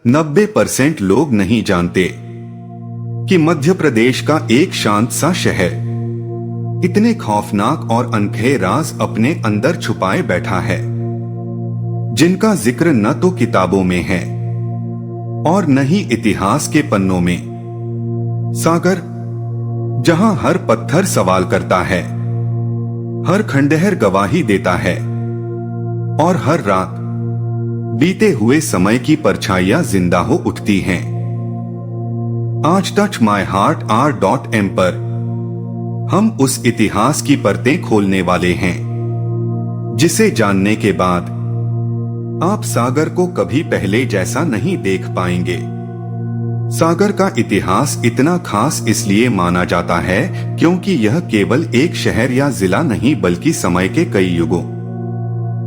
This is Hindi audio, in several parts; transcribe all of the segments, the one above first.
90% लोग नहीं जानते कि मध्य प्रदेश का एक शांत सा शहर इतने खौफनाक और अनकहे राज अपने अंदर छुपाए बैठा है, जिनका जिक्र न तो किताबों में है और न ही इतिहास के पन्नों में। सागर, जहां हर पत्थर सवाल करता है, हर खंडहर गवाही देता है और हर रात बीते हुए समय की परछाइयां जिंदा हो उठती हैं। आज टच माई हार्ट r.m पर हम उस इतिहास की परतें खोलने वाले हैं, जिसे जानने के बाद आप सागर को कभी पहले जैसा नहीं देख पाएंगे। सागर का इतिहास इतना खास इसलिए माना जाता है क्योंकि यह केवल एक शहर या जिला नहीं बल्कि समय के कई युगों,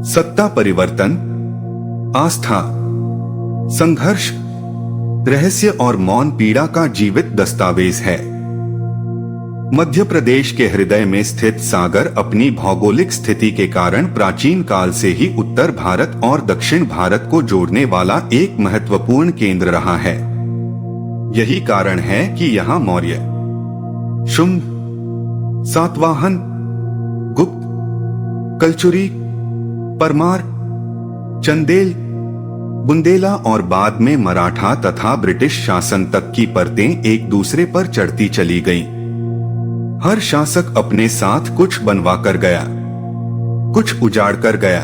सत्ता परिवर्तन, आस्था, संघर्ष, रहस्य और मौन पीड़ा का जीवित दस्तावेज है। मध्य प्रदेश के हृदय में स्थित सागर अपनी भौगोलिक स्थिति के कारण प्राचीन काल से ही उत्तर भारत और दक्षिण भारत को जोड़ने वाला एक महत्वपूर्ण केंद्र रहा है। यही कारण है कि यहाँ मौर्य, शुंग, सातवाहन, गुप्त, कलचुरी, परमार, चंदेल, बुंदेला और बाद में मराठा तथा ब्रिटिश शासन तक की परतें एक दूसरे पर चढ़ती चली गईं। हर शासक अपने साथ कुछ बनवा कर गया, कुछ उजाड़ कर गया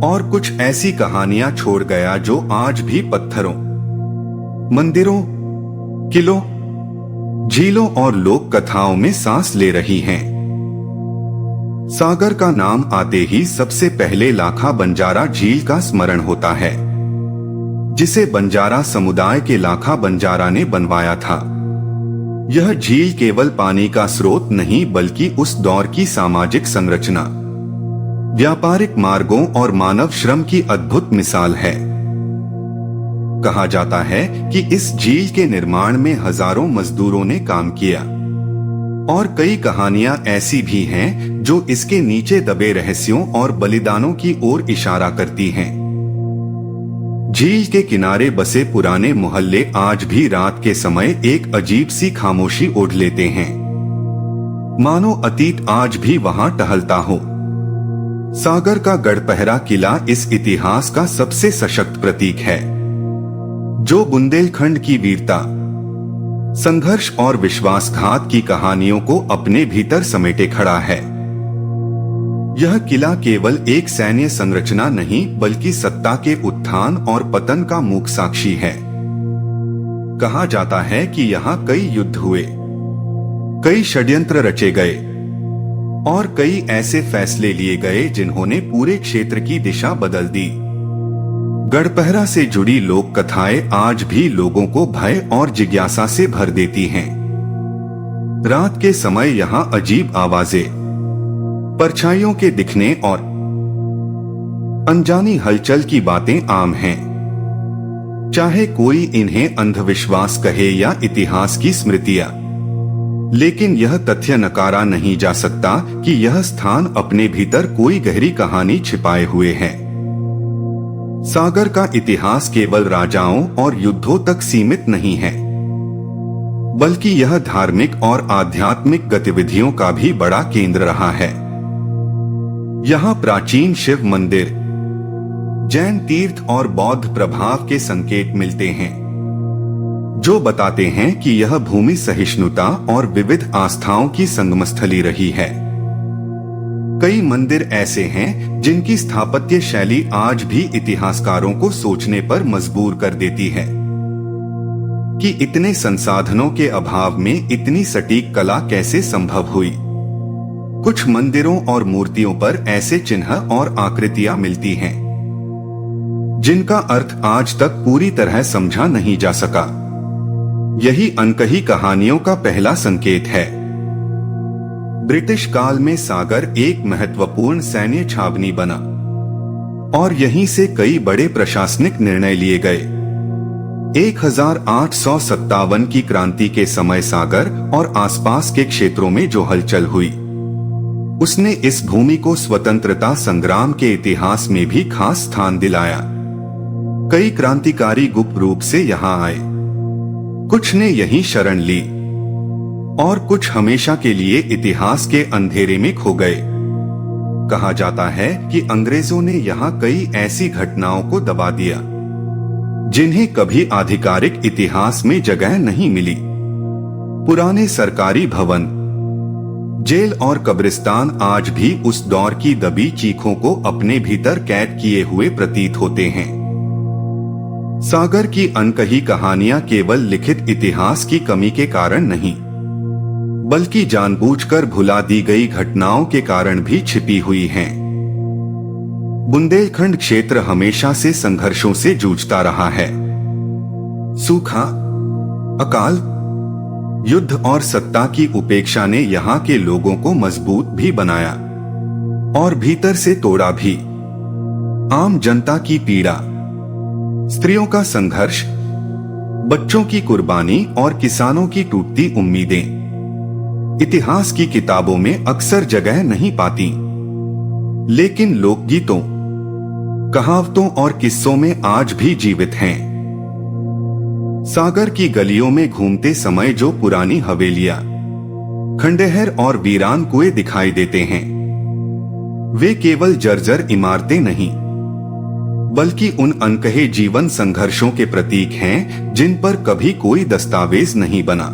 और कुछ ऐसी कहानियां छोड़ गया जो आज भी पत्थरों, मंदिरों, किलों, झीलों और लोक कथाओं में सांस ले रही हैं। सागर का नाम आते ही सबसे पहले लाखा बंजारा झील का स्मरण होता है, जिसे बंजारा समुदाय के लाखा बंजारा ने बनवाया था। यह झील केवल पानी का स्रोत नहीं बल्कि उस दौर की सामाजिक संरचना, व्यापारिक मार्गों और मानव श्रम की अद्भुत मिसाल है। कहा जाता है कि इस झील के निर्माण में हजारों मजदूरों ने काम किया और कई कहानियां ऐसी भी हैं जो इसके नीचे दबे रहस्यों और बलिदानों की ओर इशारा करती हैं। झील के किनारे बसे पुराने मोहल्ले आज भी रात के समय एक अजीब सी खामोशी ओढ़ लेते हैं, मानो अतीत आज भी वहां टहलता हो। सागर का गढ़पहरा किला इस इतिहास का सबसे सशक्त प्रतीक है, जो बुंदेलखंड की वीरता, संघर्ष और विश्वासघात की कहानियों को अपने भीतर समेटे खड़ा है। यह किला केवल एक सैन्य संरचना नहीं बल्कि सत्ता के उत्थान और पतन का मूक साक्षी है। कहा जाता है कि यहाँ कई युद्ध हुए, कई षड्यंत्र रचे गए और कई ऐसे फैसले लिए गए जिन्होंने पूरे क्षेत्र की दिशा बदल दी। गढ़पहरा से जुड़ी लोक कथाएं आज भी लोगों को भय और जिज्ञासा से भर देती हैं। रात के समय यहाँ अजीब आवाजें, परछाइयों के दिखने और अनजानी हलचल की बातें आम हैं। चाहे कोई इन्हें अंधविश्वास कहे या इतिहास की स्मृतियां, लेकिन यह तथ्य नकारा नहीं जा सकता कि यह स्थान अपने भीतर कोई गहरी कहानी छिपाए हुए है। सागर का इतिहास केवल राजाओं और युद्धों तक सीमित नहीं है, बल्कि यह धार्मिक और आध्यात्मिक गतिविधियों का भी बड़ा केंद्र रहा है। यहाँ प्राचीन शिव मंदिर, जैन तीर्थ और बौद्ध प्रभाव के संकेत मिलते हैं, जो बताते हैं कि यह भूमि सहिष्णुता और विविध आस्थाओं की संगमस्थली रही है। कई मंदिर ऐसे हैं जिनकी स्थापत्य शैली आज भी इतिहासकारों को सोचने पर मजबूर कर देती है कि इतने संसाधनों के अभाव में इतनी सटीक कला कैसे संभव हुई। कुछ मंदिरों और मूर्तियों पर ऐसे चिन्ह और आकृतियां मिलती हैं जिनका अर्थ आज तक पूरी तरह समझा नहीं जा सका। यही अनकही कहानियों का पहला संकेत है। ब्रिटिश काल में सागर एक महत्वपूर्ण सैन्य छावनी बना और यहीं से कई बड़े प्रशासनिक निर्णय लिए गए। 1857 की क्रांति के समय सागर और आसपास के क्षेत्रों में जो हलचल हुई, उसने इस भूमि को स्वतंत्रता संग्राम के इतिहास में भी खास स्थान दिलाया। कई क्रांतिकारी गुप्त रूप से यहाँ आए, कुछ ने यहीं शरण ली और कुछ हमेशा के लिए इतिहास के अंधेरे में खो गए। कहा जाता है कि अंग्रेजों ने यहाँ कई ऐसी घटनाओं को दबा दिया जिन्हें कभी आधिकारिक इतिहास में जगह नहीं मिली। पुराने सरकारी भवन, जेल और कब्रिस्तान आज भी उस दौर की दबी चीखों को अपने भीतर कैद किए हुए प्रतीत होते हैं। सागर की अनकही कहानियां केवल लिखित इतिहास की कमी के कारण नहीं, बल्कि जानबूझकर भुला दी गई घटनाओं के कारण भी छिपी हुई हैं। बुंदेलखंड क्षेत्र हमेशा से संघर्षों से जूझता रहा है। सूखा, अकाल, युद्ध और सत्ता की उपेक्षा ने यहाँ के लोगों को मजबूत भी बनाया और भीतर से तोड़ा भी। आम जनता की पीड़ा, स्त्रियों का संघर्ष, बच्चों की कुर्बानी और किसानों की टूटती उम्मीदें इतिहास की किताबों में अक्सर जगह नहीं पाती, लेकिन लोकगीतों, कहावतों और किस्सों में आज भी जीवित हैं। सागर की गलियों में घूमते समय जो पुरानी हवेलियां, खंडहर और वीरान कुएं दिखाई देते हैं, वे केवल जर्जर इमारतें नहीं, बल्कि उन अनकहे जीवन संघर्षों के प्रतीक हैं जिन पर कभी कोई दस्तावेज नहीं बना।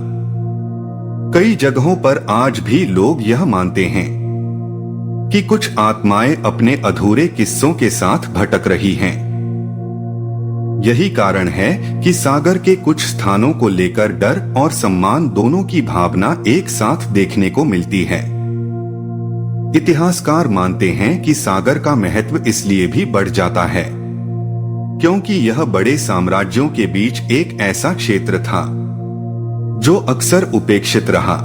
कई जगहों पर आज भी लोग यह मानते हैं कि कुछ आत्माएं अपने अधूरे किस्सों के साथ भटक रही हैं। यही कारण है कि सागर के कुछ स्थानों को लेकर डर और सम्मान दोनों की भावना एक साथ देखने को मिलती है। इतिहासकार मानते हैं कि सागर का महत्व इसलिए भी बढ़ जाता है क्योंकि यह बड़े साम्राज्यों के बीच एक ऐसा क्षेत्र था जो अक्सर उपेक्षित रहा,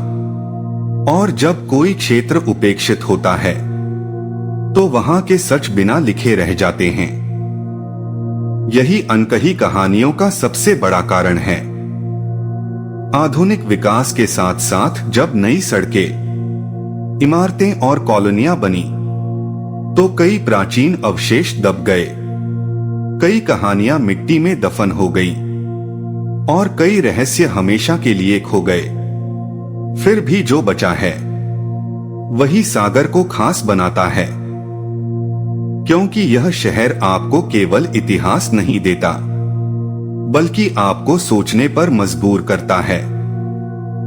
और जब कोई क्षेत्र उपेक्षित होता है तो वहां के सच बिना लिखे रह जाते हैं। यही अनकही कहानियों का सबसे बड़ा कारण है। आधुनिक विकास के साथ साथ जब नई सड़कें, इमारतें और कॉलोनियां बनी तो कई प्राचीन अवशेष दब गए, कई कहानियां मिट्टी में दफन हो गई और कई रहस्य हमेशा के लिए खो गए। फिर भी जो बचा है वही सागर को खास बनाता है, क्योंकि यह शहर आपको केवल इतिहास नहीं देता, बल्कि आपको सोचने पर मजबूर करता है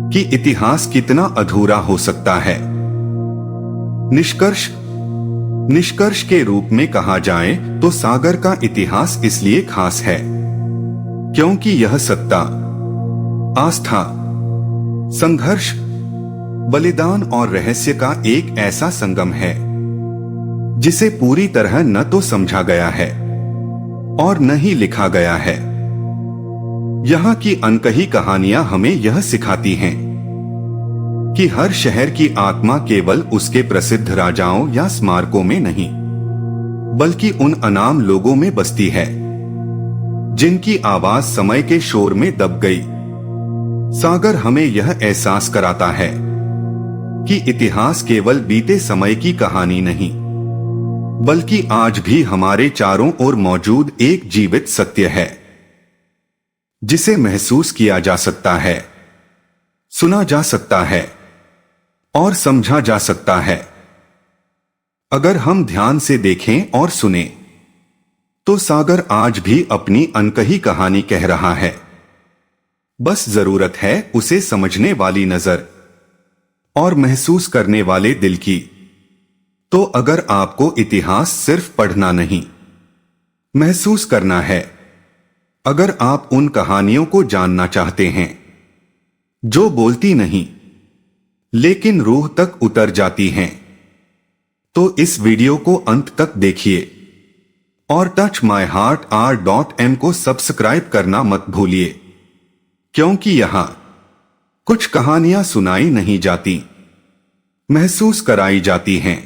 कि इतिहास कितना अधूरा हो सकता है। निष्कर्ष के रूप में कहा जाए तो सागर का इतिहास इसलिए खास है क्योंकि यह सत्ता, आस्था, संघर्ष, बलिदान और रहस्य का एक ऐसा संगम है जिसे पूरी तरह न तो समझा गया है और न ही लिखा गया है। यहाँ की अनकही कहानियां हमें यह सिखाती हैं कि हर शहर की आत्मा केवल उसके प्रसिद्ध राजाओं या स्मारकों में नहीं, बल्कि उन अनाम लोगों में बसती है जिनकी आवाज समय के शोर में दब गई। सागर हमें यह एहसास कराता है कि इतिहास केवल बीते समय की कहानी नहीं, बल्कि आज भी हमारे चारों ओर मौजूद एक जीवित सत्य है जिसे महसूस किया जा सकता है, सुना जा सकता है और समझा जा सकता है। अगर हम ध्यान से देखें और सुने तो सागर आज भी अपनी अनकही कहानी कह रहा है। बस जरूरत है उसे समझने वाली नजर और महसूस करने वाले दिल की। तो अगर आपको इतिहास सिर्फ पढ़ना नहीं, महसूस करना है, अगर आप उन कहानियों को जानना चाहते हैं जो बोलती नहीं लेकिन रूह तक उतर जाती हैं, तो इस वीडियो को अंत तक देखिए और touchmyheartr.m को सब्सक्राइब करना मत भूलिए, क्योंकि यहां कुछ कहानियां सुनाई नहीं जाती, महसूस कराई जाती हैं।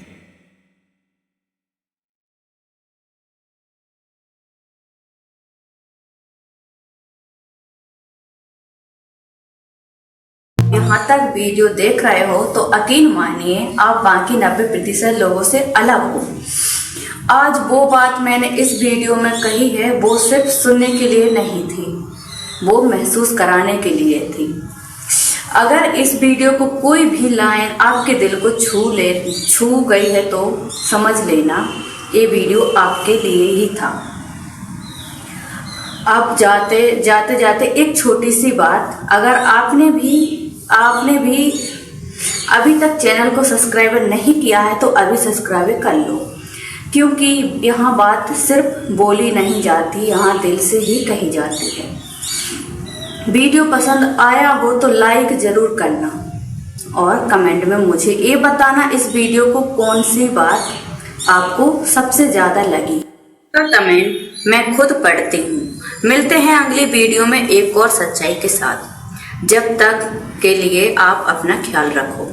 यहाँ तक वीडियो देख रहे हो तो यकीन मानिए आप बाकी 90% लोगों से अलग हो। आज वो बात मैंने इस वीडियो में कही है वो सिर्फ सुनने के लिए नहीं थी, वो महसूस कराने के लिए थी। अगर इस वीडियो को कोई भी लाइन आपके दिल को छू गई है तो समझ लेना ये वीडियो आपके लिए ही था। अब जाते जाते एक छोटी सी बात, अगर आपने भी अभी तक चैनल को सब्सक्राइब नहीं किया है तो अभी सब्सक्राइब कर लो, क्योंकि यहाँ बात सिर्फ बोली नहीं जाती, यहाँ दिल से ही कही जाती है। वीडियो पसंद आया हो तो लाइक जरूर करना और कमेंट में मुझे ये बताना इस वीडियो को कौन सी बात आपको सबसे ज़्यादा लगी। तो कमेंट मैं खुद पढ़ती हूँ। मिलते हैं अगली वीडियो में एक और सच्चाई के साथ। जब तक के लिए आप अपना ख्याल रखो।